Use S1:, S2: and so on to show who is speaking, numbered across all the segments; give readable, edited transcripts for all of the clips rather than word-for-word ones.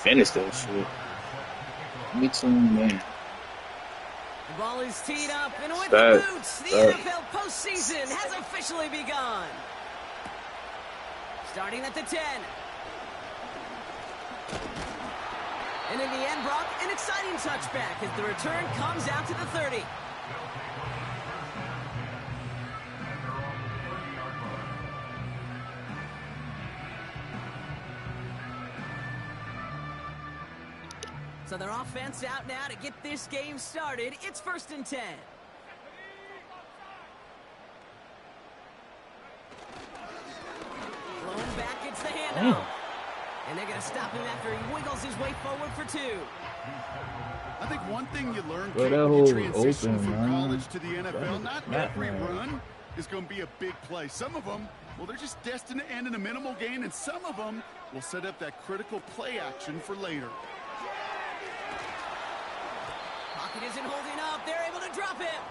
S1: Finish that shit. Me too, man.
S2: The ball is teed up, and with
S1: Stop.
S2: the boots, the NFL postseason has officially begun. Starting at the 10. And in the end, Brock, an exciting touchback as the return comes out to the 30. So their offense out now to get this game started. It's 1st and 10. Blown back, it's the handoff. And they're going to stop him after he wiggles his way forward for 2.
S3: I think one thing you learn when you transition from college to the NFL, not every run is going to be a big play. Some of them, well, they're just destined to end in a minimal gain, and some of them will set up that critical play action for later.
S2: Pocket isn't holding up. They're able to drop him.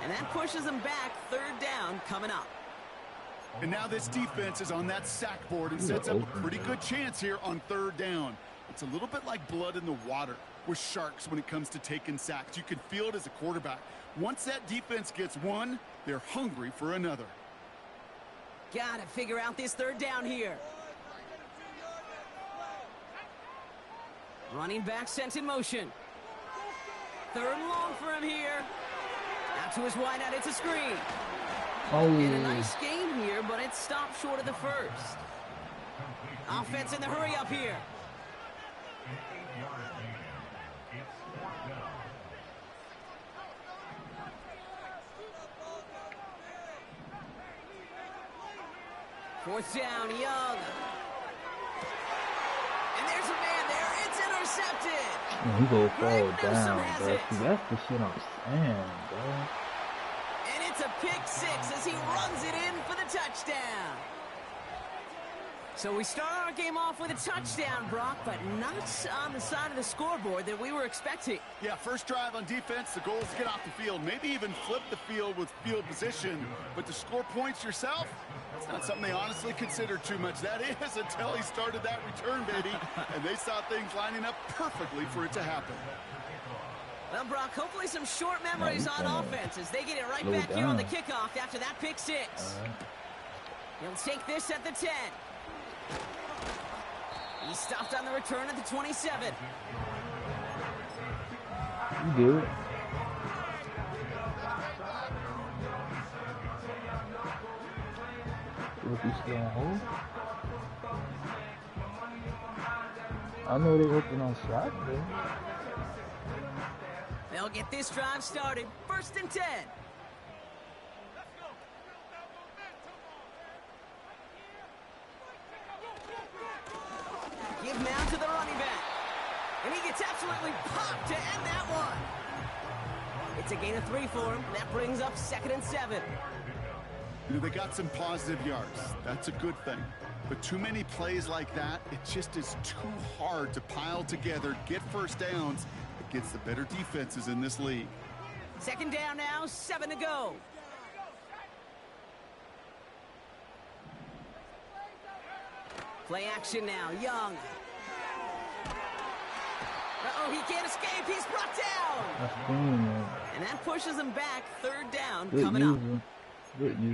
S2: And that pushes them back. 3rd down coming up.
S3: And now this defense is on that sack board and sets up a pretty good chance here on 3rd down. It's a little bit like blood in the water with sharks when it comes to taking sacks. You can feel it as a quarterback. Once that defense gets one, they're hungry for another.
S2: Got to figure out this 3rd down here. Running back sent in motion. 3rd and long for him here. Out to his wideout, it's a screen.
S4: Oh.
S2: And a nice game here, but it stopped short of the 1st. Offense in the hurry up here. Fourth down, Young. And there's a man there. It's intercepted.
S4: He go fall down, bro. See, that's the shit I'm saying, bro.
S2: And it's a pick 6 as he runs it in for the touchdown. So we start our game off with a touchdown, Brock, but not on the side of the scoreboard that we were expecting.
S3: Yeah, first drive on defense, the goal is to get off the field, maybe even flip the field with field position. But to score points yourself, that's not something they honestly consider too much. That is until he started that return, baby, and they saw things lining up perfectly for it to happen.
S2: Well, Brock, hopefully some short memories on offense as they get it right back here on the kickoff after that pick 6. He'll take this at the 10. He stopped on the return at the 27.
S4: You good. Look, he's still on hold. I know they open on Saturday.
S2: They'll get this drive started. 1st and 10. Give now to the running back. And he gets absolutely popped to end that one. It's a gain of 3 for him. That brings up 2nd and 7.
S3: You know, they got some positive yards. That's a good thing. But too many plays like that, it just is too hard to pile together, get first downs against the better defenses in this league.
S2: 2nd down now, 7 to go. Play action now, Young. Uh-oh, he can't escape. He's brought down.
S4: That's clean, man.
S2: And that pushes him back. 3rd down
S4: Good
S2: coming up.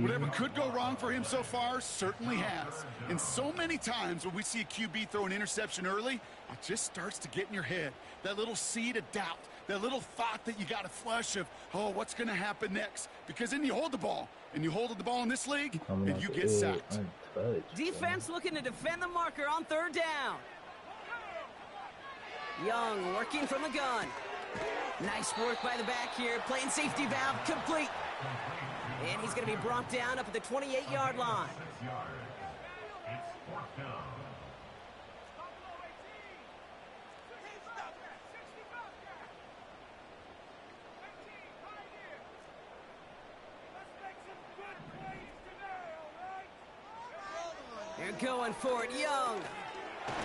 S3: Whatever could go wrong for him so far certainly has. And so many times when we see a QB throw an interception early, it just starts to get in your head. That little seed of doubt, that little thought that you got to flush of, oh, what's going to happen next? Because then you hold the ball, and you hold the ball in this league, and you get sacked.
S2: Defense looking to defend the marker on 3rd down. Young working from the gun. Nice work by the back here. Playing safety valve complete. And he's going to be brought down up at the 28-yard line. They're going for it. Young.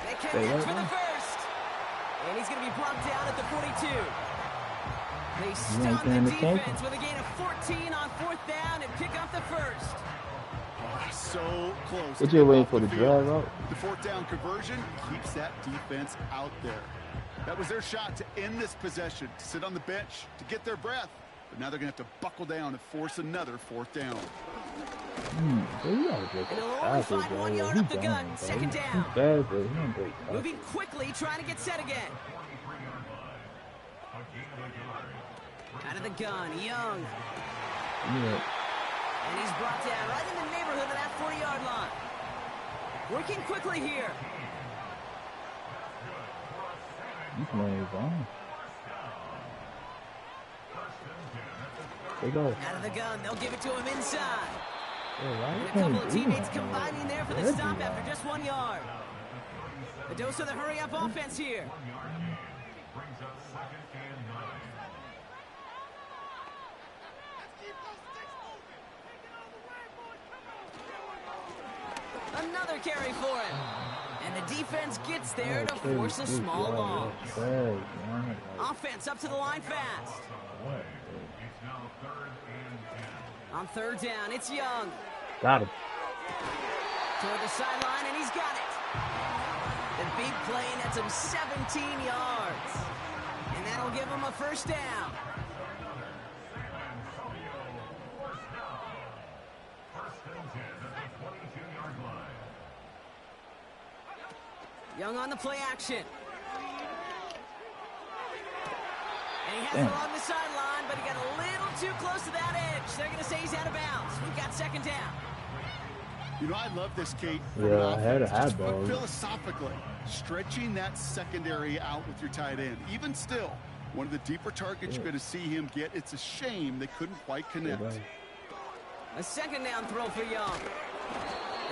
S2: They connect for the first. And he's going to be brought down at the 42. They stun the defense with a gain of 14 on 4th down and pick up the first.
S3: so close.
S4: What you waiting for the drive out?
S3: The fourth down conversion keeps that defense out there. That was their shot to end this possession, to sit on the bench, to get their breath. But now they're going to have to buckle down and force another fourth down.
S2: And they'll only find 1 yard up the gun. Second down. Moving quickly, trying to get set again. Out of the gun, Young.
S4: Yeah.
S2: And he's brought down right in the neighborhood of that 40-yard line. Working quickly here.
S4: He's playing his own. They go.
S2: Out of the gun, they'll give it to him inside.
S4: Yeah,
S2: And a couple of teammates combining there for the stop after just 1 yard. The dose of the hurry-up offense here. Another carry for him. And the defense gets there to force a small loss. Offense up to the line fast. On third down, it's Young.
S4: Got him.
S2: Toward the sideline, and he's got it. The big play nets him 17 yards. And that'll give him a first down. Young on the play action. And he has it along the sideline, but he got a little too close to that edge. They're going to say he's out of bounds. We've got second down.
S3: You know, I love this, Kate.
S4: Yeah, I had a high ball.
S3: Philosophically, stretching that secondary out with your tight end. Even still, one of the deeper targets you're going to see him get. It's a shame they couldn't quite connect.
S2: A second down throw for Young.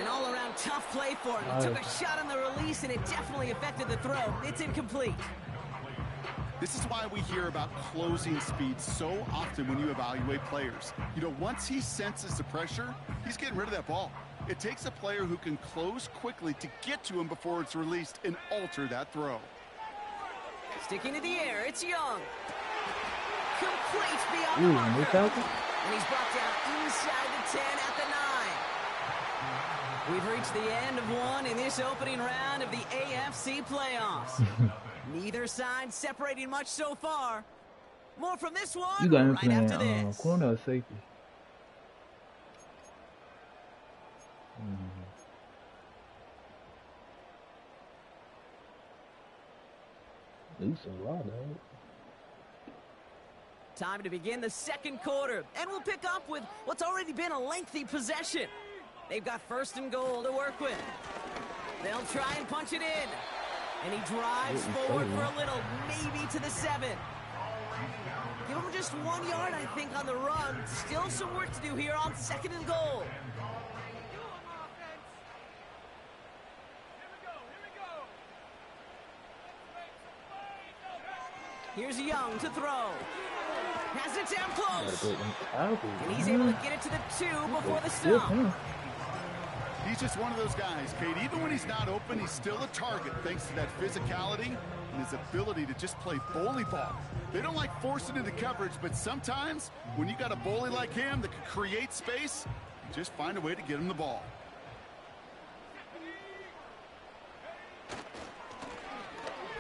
S2: An all-around tough play for him. He took a shot on the release, and it definitely affected the throw. It's incomplete.
S3: This is why we hear about closing speed so often when you evaluate players. You know, once he senses the pressure, he's getting rid of that ball. It takes a player who can close quickly to get to him before it's released and alter that throw.
S2: Sticking to the air, it's Young. Complete beyond the marker. And he's brought down inside the 10 at the 9. We've reached the end of one in this opening round of the AFC playoffs. Neither side separating much so far. More from this one
S4: You got him
S2: right after
S4: playing
S2: this.
S4: corner or safety. Loose a lot, though.
S2: Time to begin the second quarter, and we'll pick up with what's already been a lengthy possession. They've got first and goal to work with. They'll try and punch it in. And he drives forward for a little, maybe to the 7. Give him just 1 yard, I think, on the run. Still some work to do here on second and goal. Here's Young to throw. Has it down close. And he's able to get it to the 2 before the stop.
S3: He's just one of those guys, Kate. Even when he's not open, he's still a target thanks to that physicality and his ability to just play bully ball. They don't like forcing into coverage, but sometimes when you got a bully like him that can create space, you just find a way to get him the ball.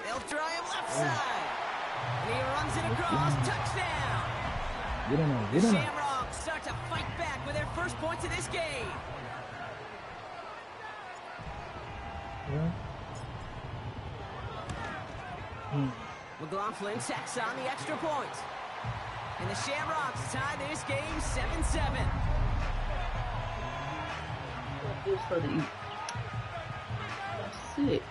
S2: They'll try him left side. And he runs it across. Touchdown.
S4: Get in there,
S2: The Shamrocks start to fight back with their first points of this game. McLaughlin tacks on the extra point. And the Shamrocks tie this game 7-7.
S1: Just for the eat. That's it.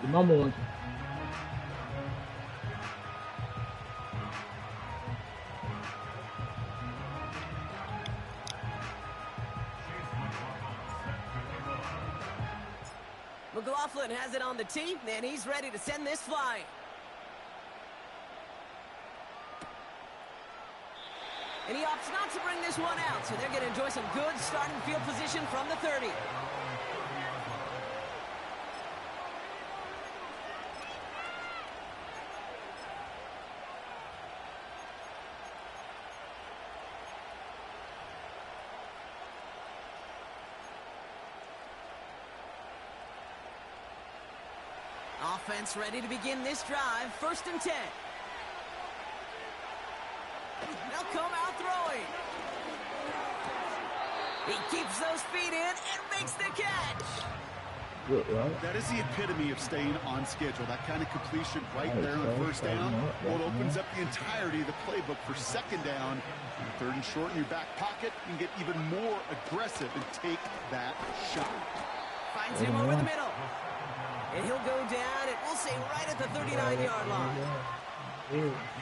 S1: The mama wants
S2: McLaughlin has it on the tee, and he's ready to send this flying. And he opts not to bring this one out, so they're going to enjoy some good starting field position from the 30. Offense ready to begin this drive. 1st and 10. They'll come out throwing. He keeps those feet in and makes the catch.
S4: Good, right?
S3: That is the epitome of staying on schedule. That kind of completion right there on 1st down. Well, it opens up the entirety of the playbook for 2nd down. 3rd and short in your back pocket. You can get even more aggressive and take that shot.
S2: Finds him over the middle. And he'll go down, and we'll say right at the 39-yard line.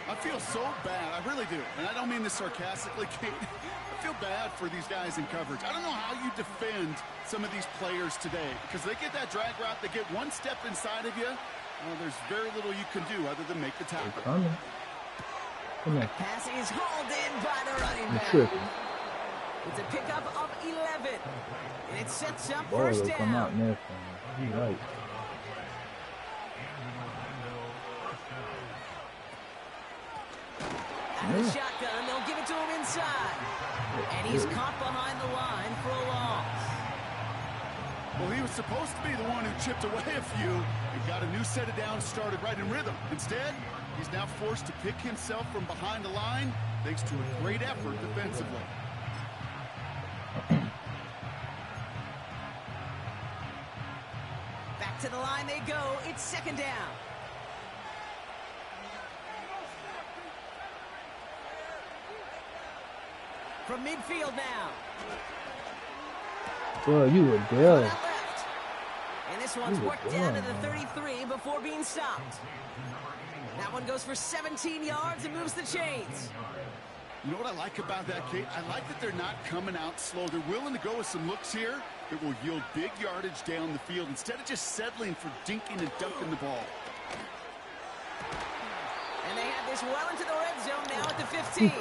S3: I feel so bad. I really do. And I don't mean this sarcastically, Kate. I feel bad for these guys in coverage. I don't know how you defend some of these players today because they get that drag route, they get one step inside of you. Well, there's very little you can do other than make the tackle.
S4: Come on.
S2: Pass is hauled in by the running back. It's a pickup of 11. And it sets up 1st down.
S4: Come out there for me. You're right.
S2: Out of the shotgun, they'll give it to him inside. And he's caught behind the line for a loss.
S3: Well, he was supposed to be the one who chipped away a few and got a new set of downs started right in rhythm. Instead, he's now forced to pick himself from behind the line thanks to a great effort defensively.
S2: Back to the line they go. It's 2nd down. From midfield now.
S4: Bro, you were there.
S2: Left. And this one's worked down to the 33 before being stopped. That one goes for 17 yards and moves the chains.
S3: You know what I like about that, Kate? I like that they're not coming out slow. They're willing to go with some looks here that will yield big yardage down the field instead of just settling for dinking and dunking the ball.
S2: And they have this well into the red zone now at the 15.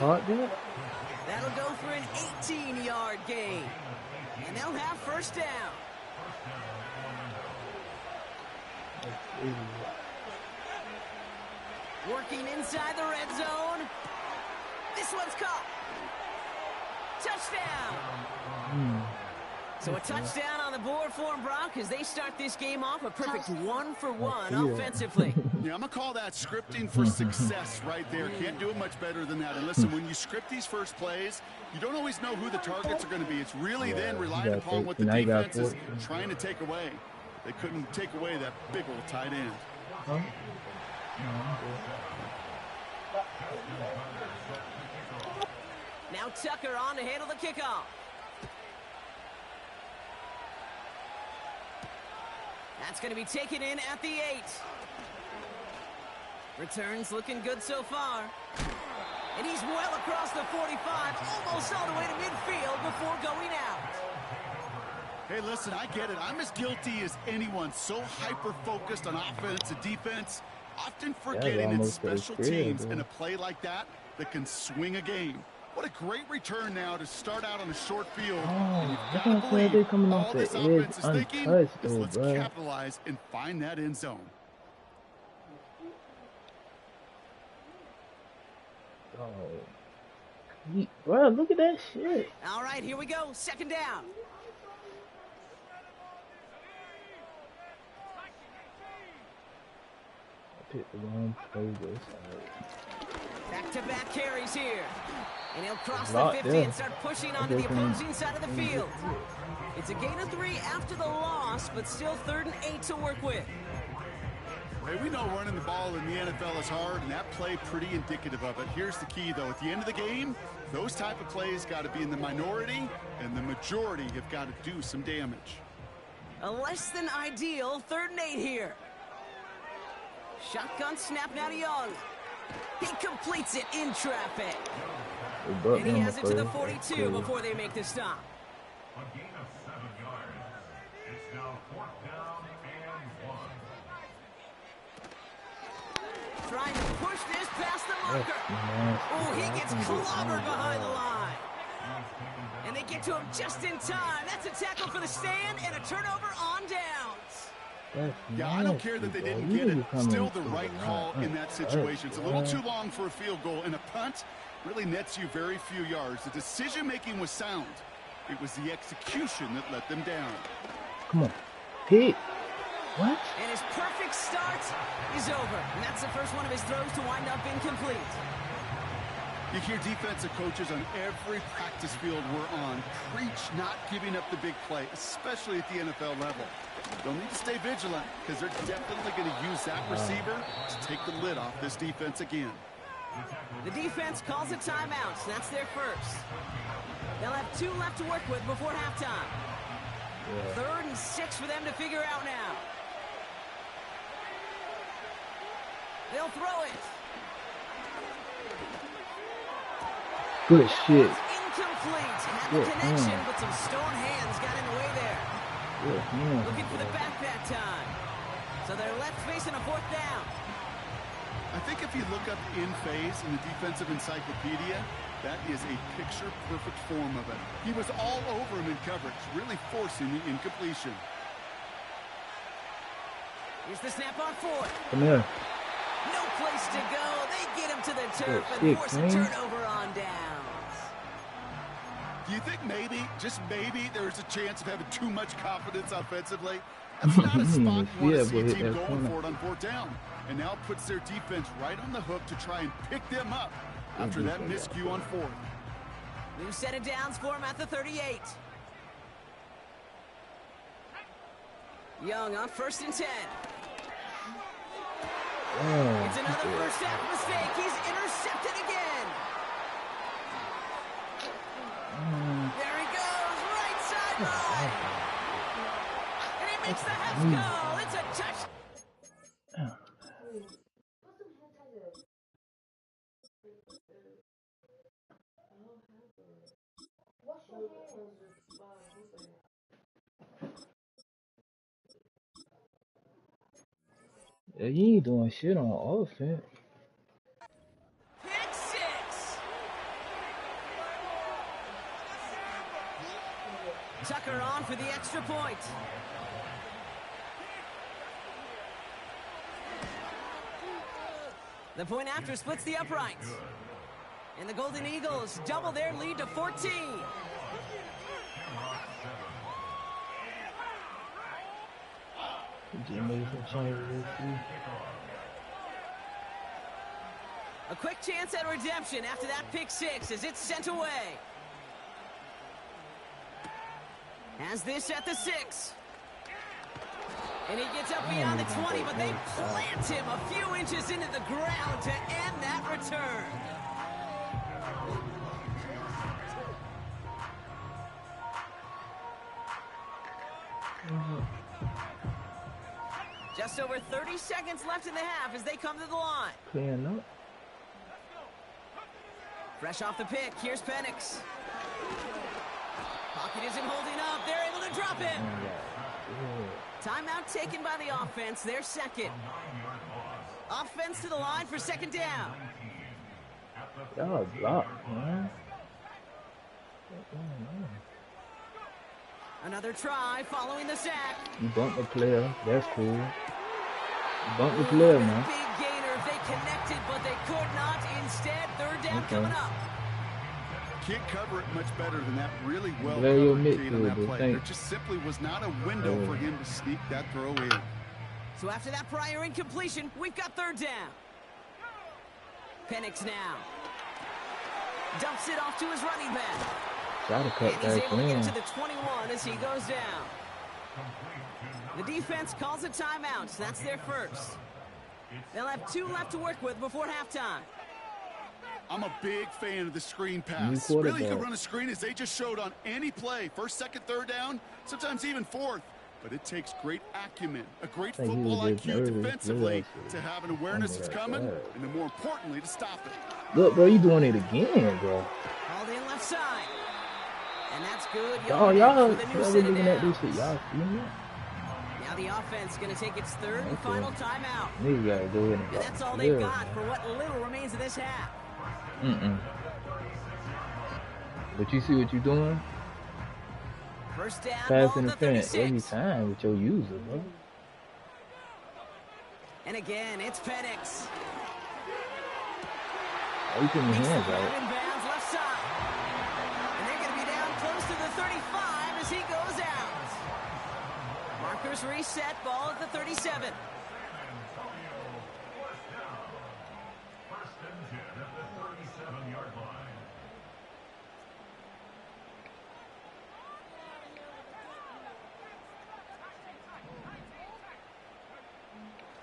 S2: That'll go for an 18-yard gain. And they'll have 1st down. Working inside the red zone. This one's caught. Touchdown. So a touchdown on the board for them, Brock, as they start this game off a perfect 1-for-1 offensively.
S3: Yeah, I'm going to call that scripting for success right there. Can't do it much better than that. And listen, when you script these first plays, you don't always know who the targets are going to be. It's really then relying upon what the defense is trying to take away. They couldn't take away that big old tight end.
S4: Huh?
S2: Now Tucker on to handle the kickoff. That's going to be taken in at the 8. Returns looking good so far. And he's well across the 45, almost all the way to midfield before going out.
S3: Hey, listen, I get it. I'm as guilty as anyone. So hyper-focused on offense and defense, often forgetting it's special teams in a play like that can swing a game. What a great return now to start out on a short field. And you've got to believe all this offense is thinking is let's capitalize and find that end zone.
S4: Oh. Bro, look at that shit.
S2: All right, here we go. 2nd down.
S4: I picked the wrong play this
S2: Back-to-back carries here. And he'll cross the 50 and start pushing onto the opposing side of the field. It's a gain of 3 after the loss, but still 3rd and 8 to work with.
S3: Hey, we know running the ball in the NFL is hard, and that play pretty indicative of it. Here's the key, though. At the end of the game, those type of plays got to be in the minority, and the majority have got to do some damage.
S2: A less than ideal 3rd and 8 here. Shotgun snap now to Young. He completes it in traffic. And he has it to the 42 before they make the stop.
S5: A gain of 7 yards. It's now 4th down and 1.
S2: Trying to push this past the marker. Oh, he gets clobbered behind the line. And they get to him just in time. That's a tackle for the stand and a turnover on downs.
S3: Yeah, I don't care that they didn't get it. Still the right call in that situation. It's a little too long for a field goal, and a punt really nets you very few yards. The decision-making was sound. It was the execution that let them down.
S4: Come on. Pick. What?
S2: And his perfect start is over. And that's the first one of his throws to wind up incomplete.
S3: You hear defensive coaches on every practice field we're on preach not giving up the big play, especially at the NFL level. They'll need to stay vigilant because they're definitely going to use that receiver to take the lid off this defense again.
S2: The defense calls a timeout. So that's their first. They'll have 2 left to work with before halftime.
S4: Yeah.
S2: 3rd and 6 for them to figure out now. They'll throw it.
S4: Good shit.
S2: Incomplete. Had the connection, but some stone hands got in the way there.
S4: Good.
S2: Looking for the back that time. So they're left facing a 4th down.
S3: I think if you look up in phase in the defensive encyclopedia, that is a picture-perfect form of it. He was all over him in coverage, really forcing the incompletion.
S2: Here's the snap on 4th.
S4: Come here.
S2: No place to go. They get him to the turf and force a turnover on downs.
S3: Do you think maybe, just maybe, there's a chance of having too much confidence offensively? That's not a spot you want to see a team going for it on 4th down. And now puts their defense right on the hook to try and pick them up after that miscue on 4th.
S2: New set of downs for him at the 38. Young on 1st and 10. It's another first half mistake. He's intercepted again. There he goes, right sideline. And he makes the half goal. It's a touchdown.
S4: Yeah, you ain't doing shit on offense.
S2: Pick 6. Tucker on for the extra point. The point after splits the uprights. And the Golden Eagles double their lead to 14. A quick chance at redemption after that pick 6 as it's sent away. Has this at the 6. And he gets up beyond the 20, but they plant him a few inches into the ground to end that return. Just over 30 seconds left in the half as they come to the line.
S4: Clean up.
S2: Fresh off the pick, here's Penix. Pocket isn't holding up. They're able to drop him. Timeout taken by the offense, their second. Offense to the line for 2nd down.
S4: Y'all blocked, man.
S2: Another try following the sack.
S4: You bumped the player. That's cool. You bumped the player, man.
S2: Big gainer. They connected, but they could not. Instead, 3rd down coming up.
S3: Can't cover it much better than that. Really well
S4: Very
S3: covered on that
S4: good,
S3: play. There just simply was not a window for him to sneak that throw in.
S2: So after that prior incompletion, we've got 3rd down. Penix now. Dumps it off to his running back.
S4: Try to cut
S2: and he's
S4: back
S2: able to
S4: in.
S2: get to the 21 as he goes down. The defense calls a timeout. That's their first. They'll have 2 left to work with before halftime.
S3: I'm a big fan of the screen pass. Really, you can run a screen as they just showed on any play. 1st, 2nd, 3rd down, sometimes even 4th. But it takes great acumen, a great football IQ defensively to have an awareness it's coming, and then more importantly, to stop it.
S4: Look, bro, you doing it again, bro.
S2: Called in left side. And that's good.
S4: Oh, y'all looking at this shit. Y'all see it?
S2: Now the offense going to take its 3rd and final timeout.
S4: Nigga gotta go in
S2: and that's all they've got for what little remains of this half.
S4: But you see what you're doing?
S2: First down,
S4: pass interference every time with your user, bro.
S2: And again, it's Penix.
S4: Oh, you putting your hands out.
S2: Inbounds left side. And they're going to be down close to the 35 as he goes out. Markers reset, ball at the 37.
S5: First and 10 at the 37-yard line.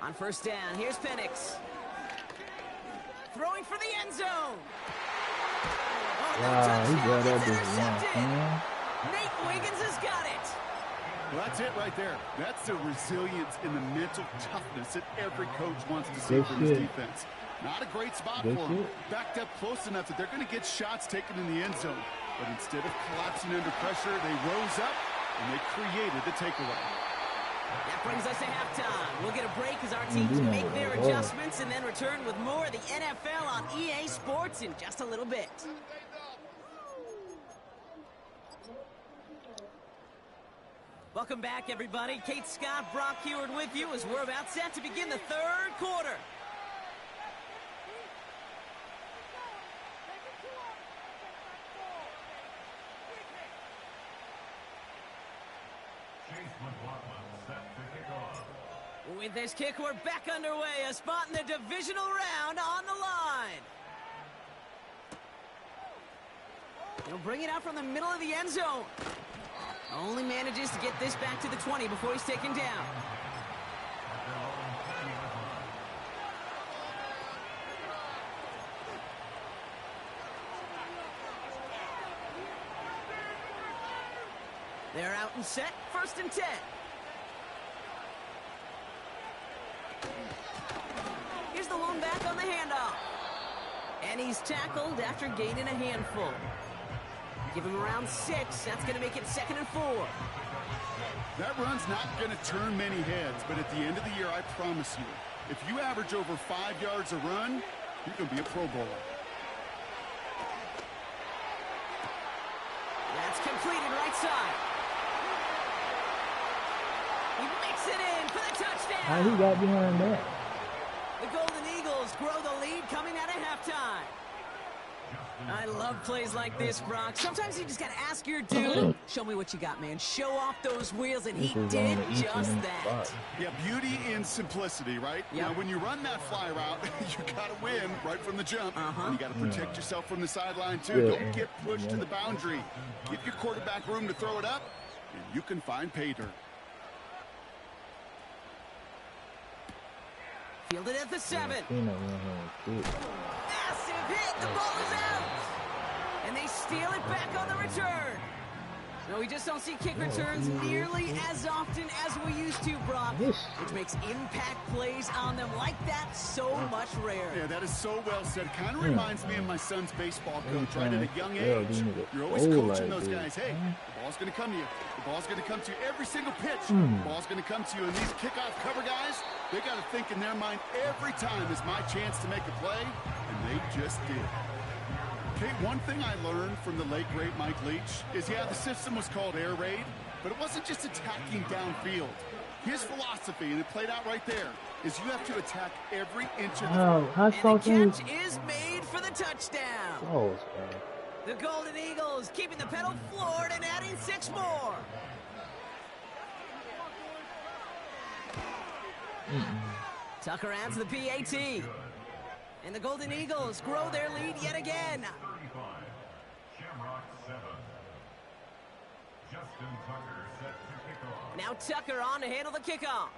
S2: On first down, here's Penix. Throwing for the end zone.
S4: Wow, he got that bitch
S2: intercepted.
S4: man.
S2: Nate Wiggins has got it.
S3: Well, that's it right there. That's the resilience and the mental toughness that every coach wants to see
S4: Good
S3: from his
S4: shit.
S3: defense. Not a great spot
S4: Good
S3: for him.
S4: shit.
S3: Backed up close enough that they're going to get shots taken in the end zone. But instead of collapsing under pressure, they rose up and they created the takeaway.
S2: That brings us to halftime. We'll get a break as our teams
S4: do know
S2: make
S4: what
S2: their
S4: it was.
S2: adjustments and then return with more of the NFL on EA Sports in just a little bit. Welcome back, everybody. Kate Scott, Brock Heward with you as we're about set to begin the third quarter.
S5: Chase McLaughlin set to kick off.
S2: With this kick, we're back underway. A spot in the divisional round on the line. He'll bring it out from the middle of the end zone. Only manages to get this back to the 20 before he's taken down. They're out and set. First and 10. Here's the lone back on the handoff. And he's tackled after gaining a handful. Give him around 6. That's going to make it 2nd and 4.
S3: That run's not going to turn many heads, but at the end of the year, I promise you, if you average over 5 yards a run, you can be a Pro Bowler.
S2: That's completed right side. He makes it in for the touchdown.
S4: How he got behind that?
S2: The Golden Eagles grow the lead coming out of halftime. I love plays like this, Brock. Sometimes you just got to ask your dude, show me what you got, man. Show off those wheels, and he did just that.
S3: Yeah, beauty in simplicity, right?
S2: Yep.
S3: Now, when you run that fly route, you got to win right from the jump. And you got to protect yourself from the sideline, too.
S4: Yeah.
S3: Don't get pushed to the boundary. Give your quarterback room to throw it up, and you can find pay dirt.
S2: Fielded at the 7.
S4: Massive
S2: Massive hit. The ball is out. And they steal it back on the return. No, we just don't see kick returns nearly as often as we used to, Brock, which makes impact plays on them like that so much rarer.
S3: Yeah, that is so well said. It kind of reminds me of my son's baseball coach, right? At a young age, you're always coaching those guys. Hey, the ball's going to come to you. The ball's going to come to you every single pitch. The ball's going to come to you. And these kickoff cover guys, they got to think in their mind every time is my chance to make a play, and they just did. Okay, one thing I learned from the late, great Mike Leach is, yeah, the system was called air raid, but it wasn't just attacking downfield. His philosophy, and it played out right there, is you have to attack every inch of the
S4: No, how
S2: And the
S4: fucking
S2: catch is made for the touchdown.
S4: close, man.
S2: The Golden Eagles keeping the pedal floored and adding 6 more. Tucker adds the PAT. And the Golden Eagles grow their lead yet again.
S5: 35. Shamrock 7. Justin Tucker set to kick off.
S2: Now Tucker on to handle the kickoff.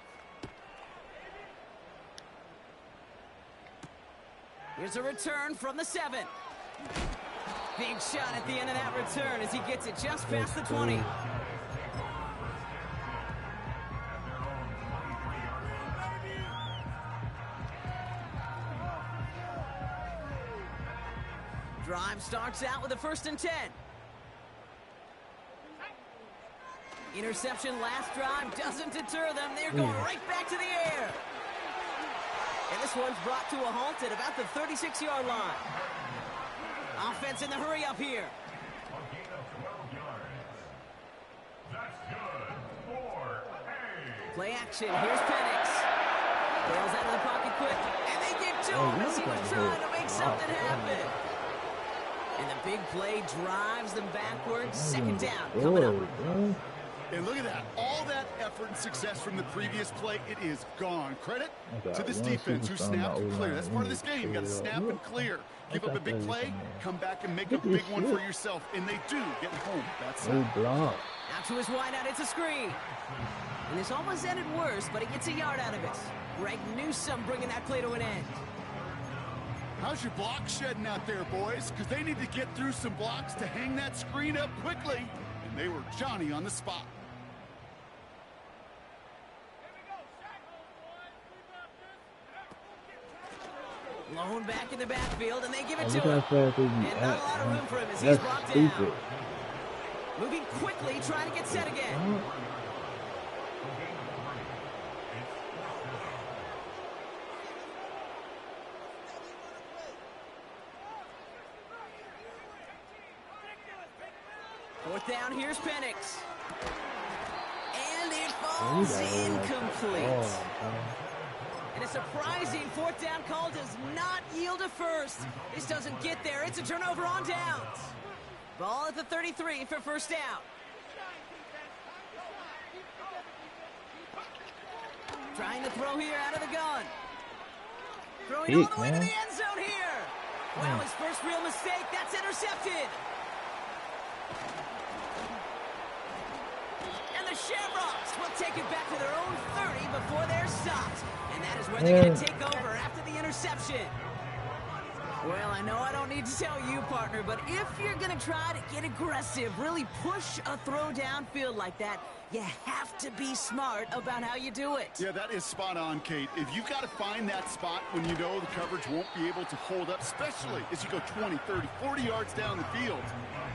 S2: Here's a return from the 7. Big shot at the end of that return as he gets it just past the 20. Drive starts out with a 1st and 10. Interception last drive doesn't deter them. They're going right back to the air. And this one's brought to a halt at about the 36-yard line. Offense in the hurry up here.
S5: A gain of 12 yards. That's good. 4-8.
S2: Play action. Here's Penix. Bails out of the pocket quick. And they get to him as he was trying to make something happen. And the big play drives them backwards. 2nd down coming up.
S3: And look at that. All that effort and success from the previous play, it is gone. Credit to this defense who snapped and cleared. That's part of this game. You got to snap and clear. Give up a big play, come back and make a big one for yourself. And they do get home. That's it.
S2: Out to his wideout, it's a screen. And this almost ended worse, but he gets a yard out of it. Greg Newsome bringing that play to an end.
S3: How's your block shedding out there, boys? Because they need to get through some blocks to hang that screen up quickly. And they were Johnny on the spot.
S2: Blown back in the backfield, and they give it to
S4: Look how
S2: him.
S4: fast they be
S2: And not a lot of room for him as he's
S4: That's
S2: brought
S4: stupid.
S2: down. Moving quickly, trying to get set again. Fourth down, here's Penix. And it falls incomplete. And a surprising fourth down call does not yield a first. This doesn't get there. It's a turnover on downs. Ball at the 33 for first down. Trying to throw here out of the gun. Throwing all the way to the end zone here. Wow, his first real mistake. That's intercepted. And the Shamrocks will take it back to their own 30 before they're stopped. And that is where they're going to take over after the interception. Well, I know I don't need to tell you, partner, but if you're going to try to get aggressive, really push a throw downfield like that, you have to be smart about how you do it.
S3: Yeah, that is spot on, Kate. If you've got to find that spot when you know the coverage won't be able to hold up, especially as you go 20, 30, 40 yards down the field.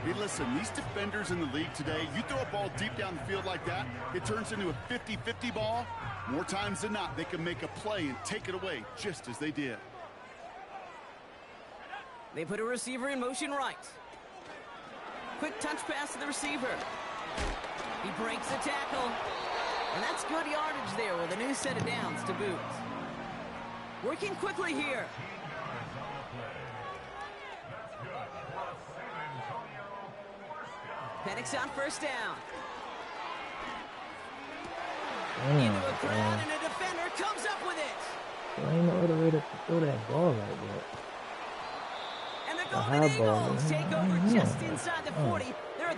S3: Hey, listen, these defenders in the league today, you throw a ball deep down the field like that, it turns into a 50-50 ball. More times than not, they can make a play and take it away, just as they did.
S2: They put a receiver in motion right. Quick touch pass to the receiver. He breaks the tackle. And that's good yardage there with a new set of downs to boot. Working quickly here. Penix on first down. Into a crowd and a defender comes up with it.
S4: There ain't no other way to throw that ball like that.
S2: And the Golden Eagles take over just inside the 40. They're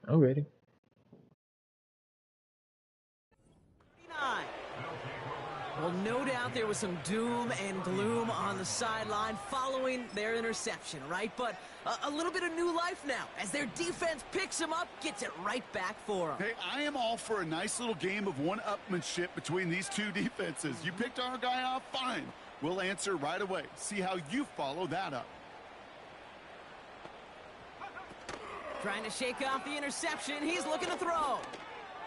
S4: I'm ready.
S2: 39. Well, no doubt there was some doom and gloom on the sideline following their interception, right? But a little bit of new life now as their defense picks them up, gets it right back for them.
S3: Hey, I am all for a nice little game of one-upmanship between these two defenses. You picked our guy off, fine. We'll answer right away. See how you follow that up.
S2: Trying to shake off the interception. He's looking to throw.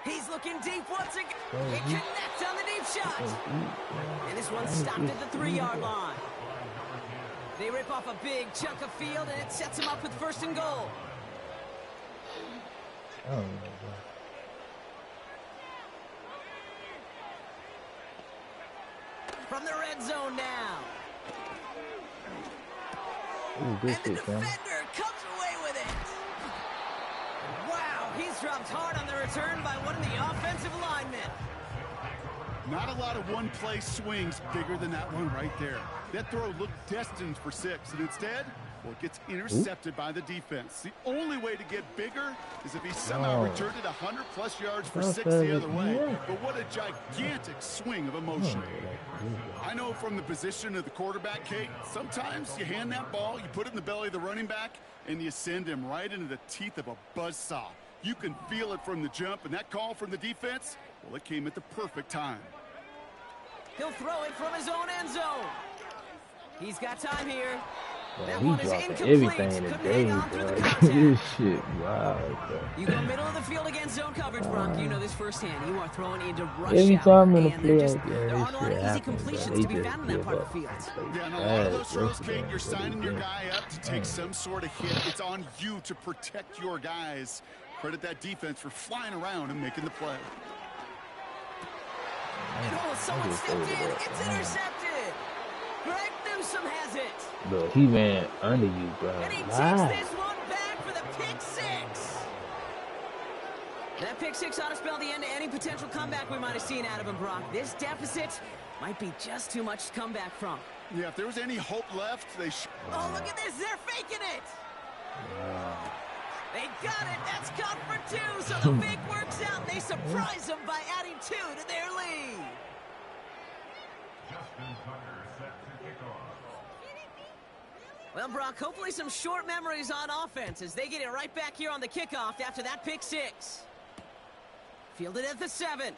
S2: He's looking deep once again. He connects on the deep shot. And this one's stopped at the 3-yard line. They rip off a big chunk of field, and it sets him up with first and goal.
S4: Oh,
S2: From the red zone now.
S4: ooh, good
S2: And the
S4: shit, Sam.
S2: defender comes away with it. Wow, he's dropped hard on the return by one of the offensive linemen.
S3: Not a lot of one-play swings bigger than that one right there. That throw looked destined for 6, and instead, well, it gets intercepted by the defense. The only way to get bigger is if he somehow returned it 100-plus yards for 6 the other way. But what a gigantic swing of emotion. I know from the position of the quarterback, Kate, sometimes you hand that ball, you put it in the belly of the running back, and you send him right into the teeth of a buzzsaw. You can feel it from the jump, and that call from the defense, well, it came at the perfect time.
S2: He'll throw it from his own end zone. He's got time here. That
S4: He
S2: one is
S4: dropping
S2: incomplete.
S4: everything
S2: Couldn't
S4: today,
S2: hang on through the
S4: bro.
S2: contact.
S4: This shit, wow, bro.
S2: You go middle of the field against zone coverage, Brock. You know this firsthand. You are throwing into rush
S4: Every
S2: hour,
S4: time in the
S2: and
S4: play,
S2: there aren't a lot of easy completions to be found in that part of the field.
S3: Yeah, and a lot of those throws, Kate, you're signing your guy up to take some sort of hit. It's on you to protect your guys. Credit that defense for flying around and making the play.
S2: And someone stepped in. It's intercepted. Newsome has it.
S4: Look, he ran under you, bro.
S2: And he takes
S4: Why?
S2: this one back for the pick six. That pick six ought to spell the end to any potential comeback we might have seen out of him, Brock. This deficit might be just too much to come back from.
S3: Yeah, if there was any hope left, they
S2: Oh, look at this. They're faking it. They got it. That's caught for two. So the fake works out. They surprise them by adding 2 to their lead.
S5: Justin Tucker set to kick off.
S2: Well, Brock, hopefully some short memories on offense as they get it right back here on the kickoff after that pick six. Fielded at the 7.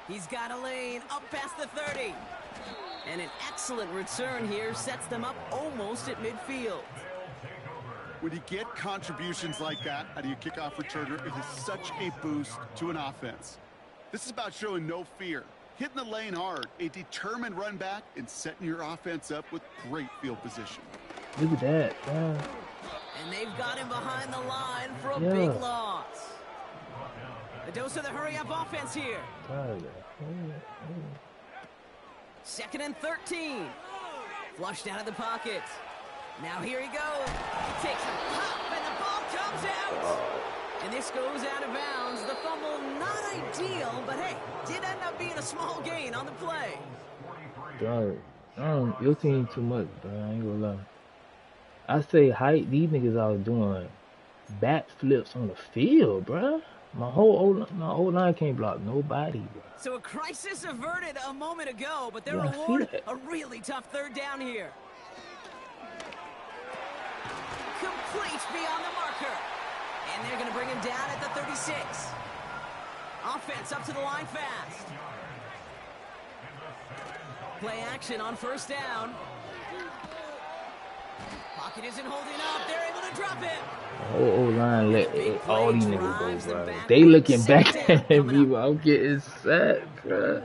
S2: He's got a lane up past the 30. And an excellent return here sets them up almost at midfield.
S3: When you get contributions like that out of your kickoff returner, it is such a boost to an offense. This is about showing no fear, hitting the lane hard, a determined run back, and setting your offense up with great field position.
S4: Look at that.
S2: And they've got him behind the line for a big loss. A dose of the hurry-up offense here. Second and 13. Flushed out of the pocket. Now here he goes. He takes a pop, and the ball comes out. And this goes out of bounds. The fumble, not ideal, but hey, did end up being a small gain on the play.
S4: Dog, your team too much, bro. I ain't gonna lie. I say height, these niggas out doing back flips on the field, bro. My whole line can't block nobody, bro.
S2: So a crisis averted a moment ago, but their reward, a really tough third down here. Complete beyond the marker. And they're going to bring him down at the 36. Offense up to the line fast. Play action on first down. Pocket isn't holding up. They're able to drop him.
S4: The whole line let all these niggas go, bro. They looking back at me while I'm getting sacked, bro.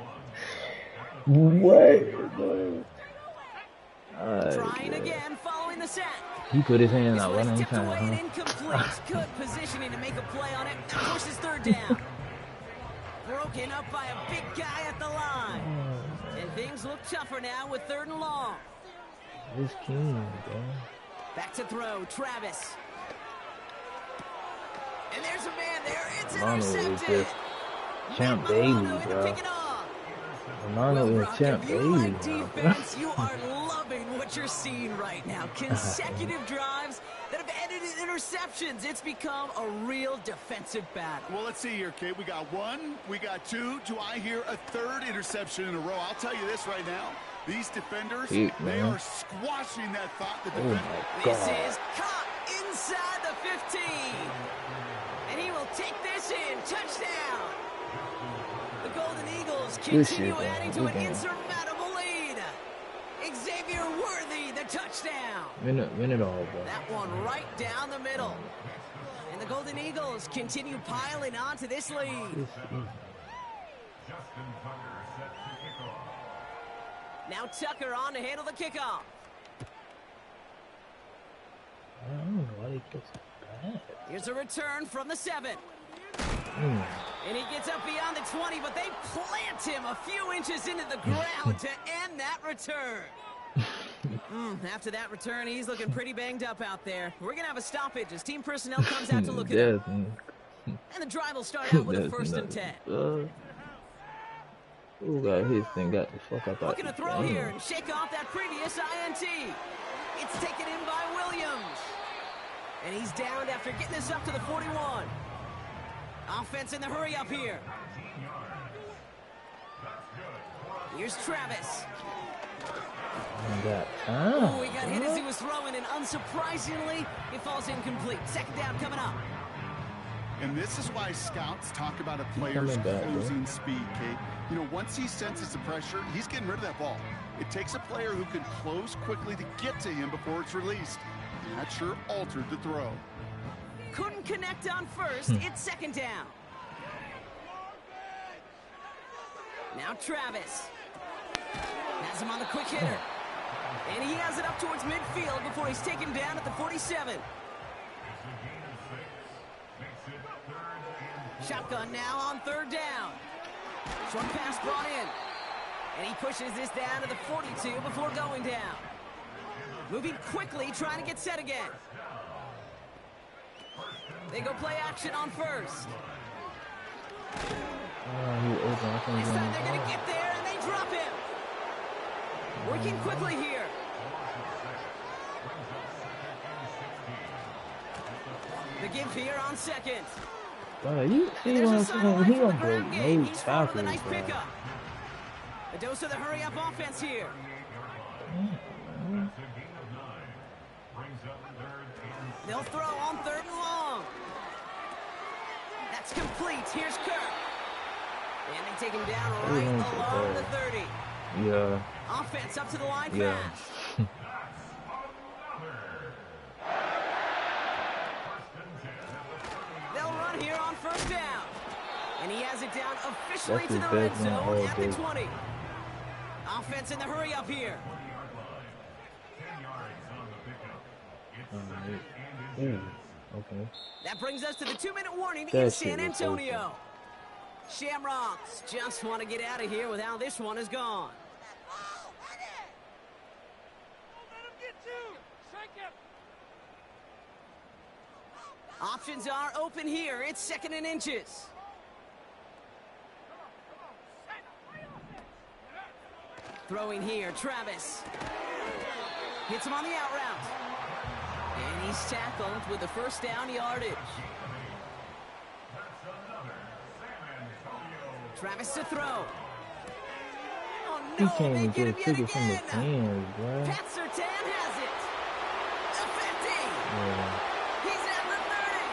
S4: What, bro?
S2: Trying again following the sack.
S4: He put his hand out
S2: one
S4: time,
S2: away and incomplete. Good positioning to make a play on it. That pushes third down. Broken up by a big guy at the line. And things look tougher now with third and long.
S4: This king, bro.
S2: Back to throw, Travis. And there's a man there. It's intercepted.
S4: Champ Bailey, bro. Romano is Champ Bailey,
S2: defense, you are loving what you're seeing right now. Consecutive drives that have ended in interceptions. It's become a real defensive battle.
S3: Well, let's see here, Kate. We got 1, we got 2. Do I hear a third interception in a row? I'll tell you this right now. These defenders, they are squashing that thought.
S2: This is caught inside the 15. And he will take this in. Touchdown. The Golden Eagles continue adding to an insurmountable lead. Xavier Worthy, the touchdown.
S4: Win it all, bro.
S2: That one right down the middle. And the Golden Eagles continue piling on to this lead.
S5: Justin Tucker set to kick off.
S2: Now Tucker on to handle the kickoff.
S4: I don't know why they get so bad.
S2: Here's a return from the 7. And he gets up beyond the 20, but they plant him a few inches into the ground to end that return. After that return, he's looking pretty banged up out there. We're going to have a stoppage as team personnel comes out to look at him. And the drive will start out with a 1st and 10.
S4: Who got his thing? Got the fuck up out.
S2: Looking to throw here and shake off that previous INT. It's taken in by Williams. And he's downed after getting this up to the 41. Offense in the hurry up here. Here's Travis. Oh, he got hit as he was throwing, and unsurprisingly, it falls incomplete. Second down coming up.
S3: And this is why scouts talk about a player's closing speed, Kate. You know, once he senses the pressure, he's getting rid of that ball. It takes a player who can close quickly to get to him before it's released. And that sure altered the throw.
S2: Couldn't connect on first. It's second down. Now Travis. Has him on the quick hitter. And he has it up towards midfield before he's taken down at the 47. Shotgun now on third down. Short pass brought in. And he pushes this down to the 42 before going down. Moving quickly, trying to get set again. They go play action on first. This time they're going to get there, and they drop him. Working quickly here. The give here on second.
S4: Bro, you see what I'm saying? He don't break no tackles,
S2: Nice
S4: bro.
S2: pickup. A dose of the hurry-up offense here. They'll throw on 3rd and long. That's complete. Here's Kirk. And they take him down right along the 30.
S4: Yeah.
S2: Offense up to the line
S4: Yeah.
S2: pass. They'll run here on 1st down. And he has it down officially
S4: That's
S2: to
S4: his
S2: the red
S4: best
S2: zone
S4: one
S2: at the
S4: all day.
S2: 20. Offense in the hurry up here.
S4: Ooh, okay.
S2: That brings us to the 2-minute warning
S4: That
S2: in
S4: shit
S2: San
S4: was
S2: Antonio. Shamrocks just want to get out of here with how this one is gone. Options are open here. It's 2nd and inches. Throwing here, Travis. Hits him on the out route. And he's tackled with the 1st down yardage. Travis to throw. Oh
S4: He
S2: no,
S4: can't
S2: they
S4: even
S2: get him
S4: get
S2: yet
S4: a ticket from the
S2: again.
S4: fans, bro.
S2: Pat Surtain has it. The 50.
S4: Yeah.
S2: He's at the 30.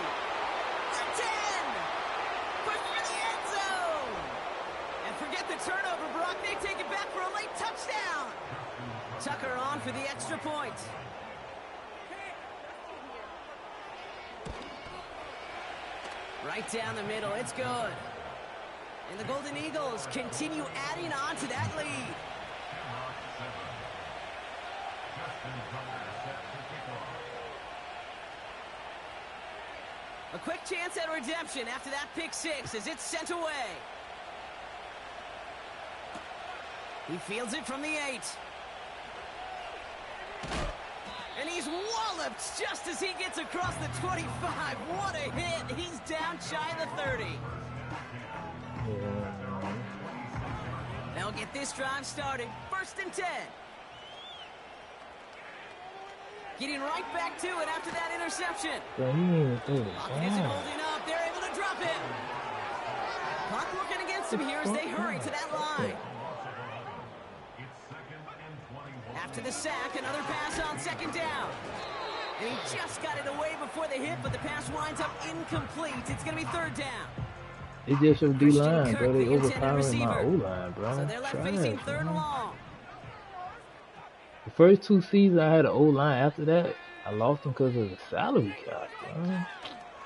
S2: The 10. Push for the end zone. And forget the turnover, Brock. They take it back for a late touchdown. Tucker on for the extra point. Right down the middle. It's good. And the Golden Eagles continue adding on to that lead. A quick chance at redemption after that pick 6 as it's sent away. He fields it from the 8. And he's walloped just as he gets across the 25. What a hit. He's down shy of the 30. They'll get this drive started. 1st and 10. Getting right back to it after that interception.
S4: Bro, he didn't even throw the
S2: Clock isn't
S4: ball.
S2: holding up. They're able to drop him. Clock working against him here as they hurry to that line. After the sack, another pass on 2nd down. And he just got it away before the hit, but the pass winds up incomplete. It's going to be 3rd down.
S4: It's just your D-line,
S2: Kirk,
S4: bro. They
S2: the intended
S4: overpowering my
S2: receiver.
S4: O-line, bro.
S2: So they're left
S4: Trash,
S2: facing 3rd and
S4: man.
S2: long.
S4: The first 2 seasons I had an O-line. After that, I lost them because of the salary cap, bro.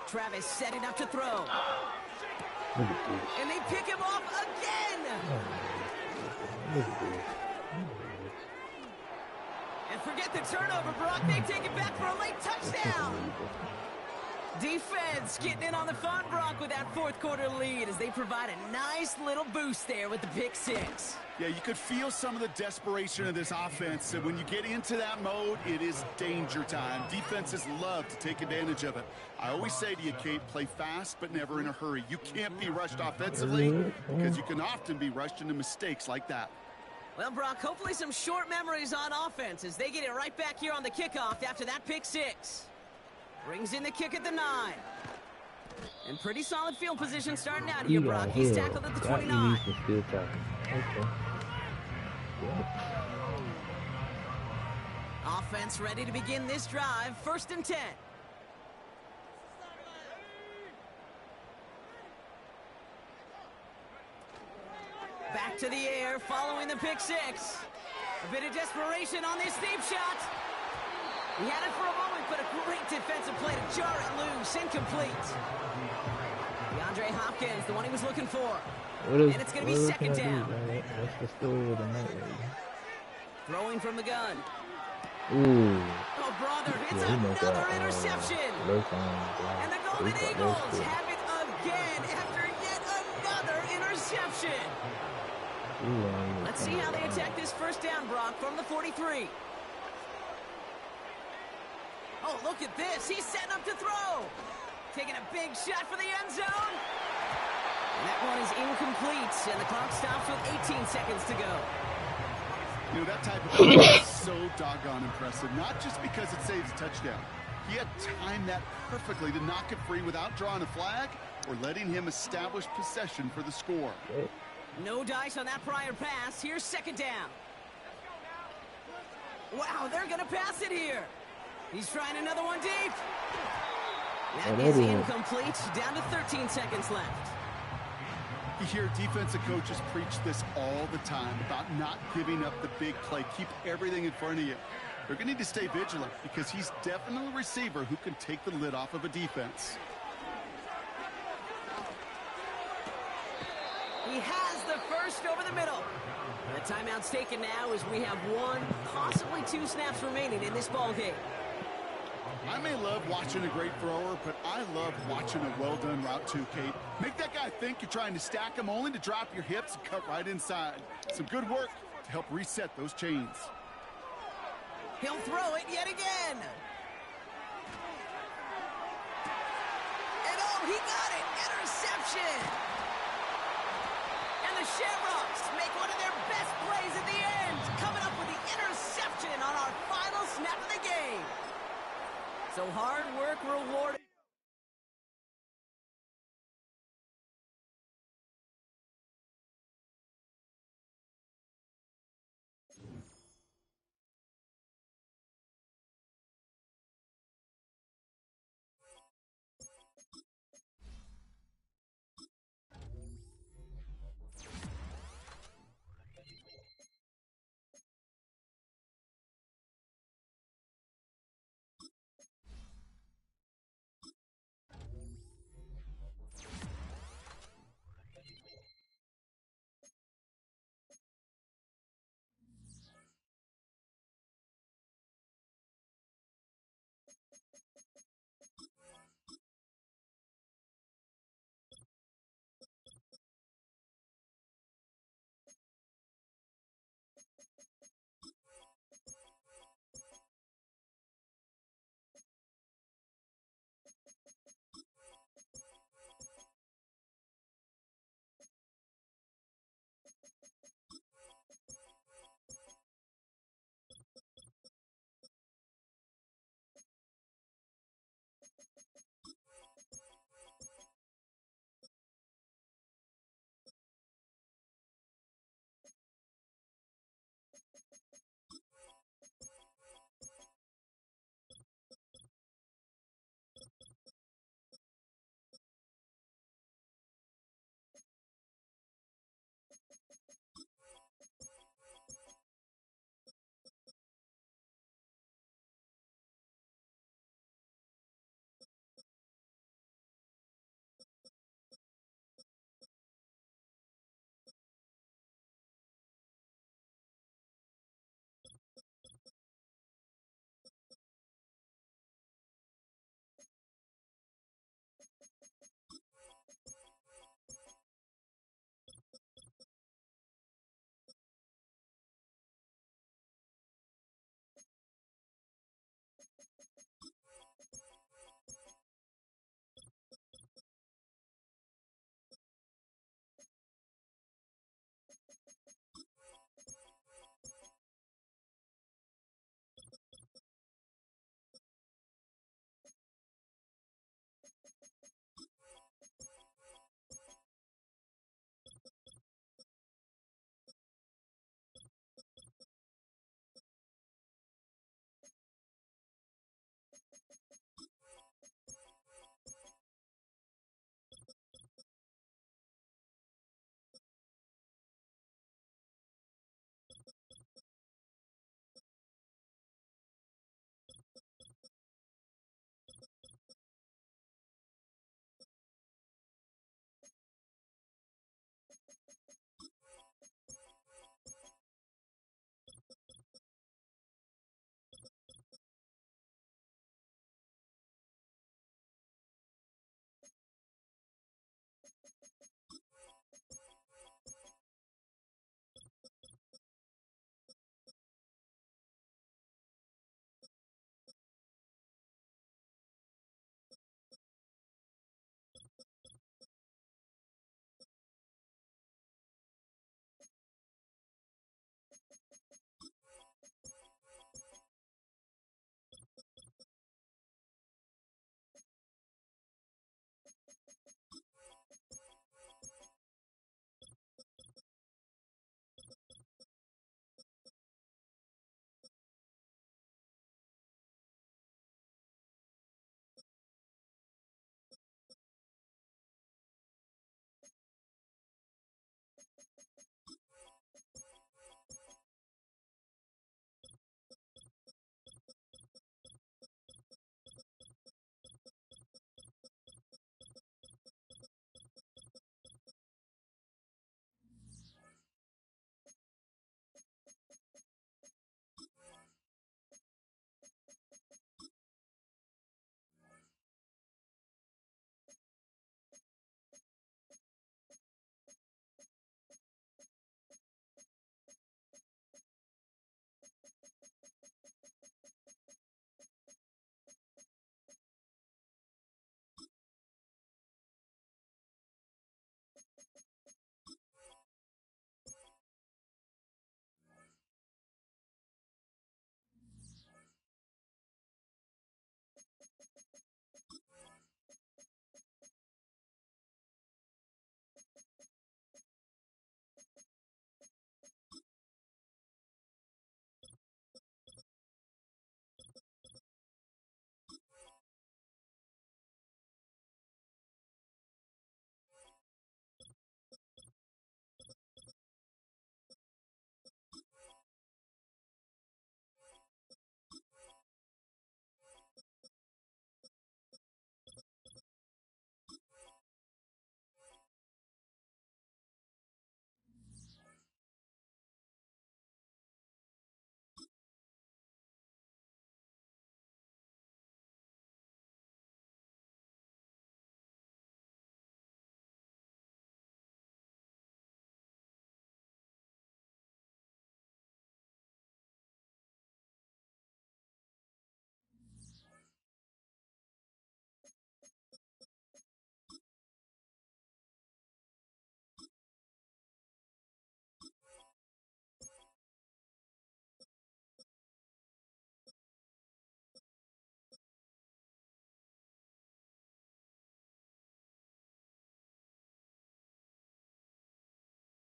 S2: Travis setting up to throw.
S4: Look at this.
S2: And they pick him off again.
S4: Look at this.
S2: And forget the turnover, Brock. They take it back for a late touchdown. Defense getting in on the fun, Brock, with that 4th quarter lead as they provide a nice little boost there with the pick 6.
S3: Yeah, you could feel some of the desperation of this offense. And when you get into that mode, it is danger time. Defenses love to take advantage of it. I always say to you, Kate, play fast but never in a hurry. You can't be rushed offensively because you can often be rushed into mistakes like that.
S2: Well, Brock, hopefully some short memories on offense as they get it right back here on the kickoff after that pick 6. Brings in the kick at the 9. And pretty solid field position starting out here, Brock. He's tackled at the 29.
S4: Okay.
S2: Offense ready to begin this drive. 1st and 10. Back to the air following the pick 6. A bit of desperation on this deep shot. He had it for a moment, but a great defensive play to jar it loose. Incomplete. DeAndre Hopkins, the one he was looking for. And it's going to be 2nd down.
S4: That's the story of the night, baby.
S2: Throwing from the gun.
S4: Ooh.
S2: Oh, brother, it's
S4: Yeah,
S2: another interception. And the Golden Eagles have it again after yet another interception. Let's see how they attack this first down, Brock, from the 43. Oh, look at this. He's setting up to throw. Taking a big shot for the end zone. And that one is incomplete, and the clock stops with 18 seconds to go.
S3: You know, that type of play is so doggone impressive, not just because it saves a touchdown. He had timed that perfectly to knock it free without drawing a flag or letting him establish possession for the score.
S2: No dice on that prior pass. Here's second down. Wow, they're going to pass it here. He's trying another one deep. That is incomplete. Down to 13 seconds left.
S3: You hear defensive coaches preach this all the time about not giving up the big play. Keep everything in front of you. They're going to need to stay vigilant because he's definitely a receiver who can take the lid off of a defense.
S2: He has the first over the middle. The timeout's taken now as we have 1, possibly 2 snaps remaining in this ball game.
S3: I may love watching a great thrower, but I love watching a well-done route too, Kate. Make that guy think you're trying to stack him only to drop your hips and cut right inside. Some good work to help reset those chains.
S2: He'll throw it yet again. And oh, he got it. Interception. And the Shamrocks make one of their best plays at the end. Coming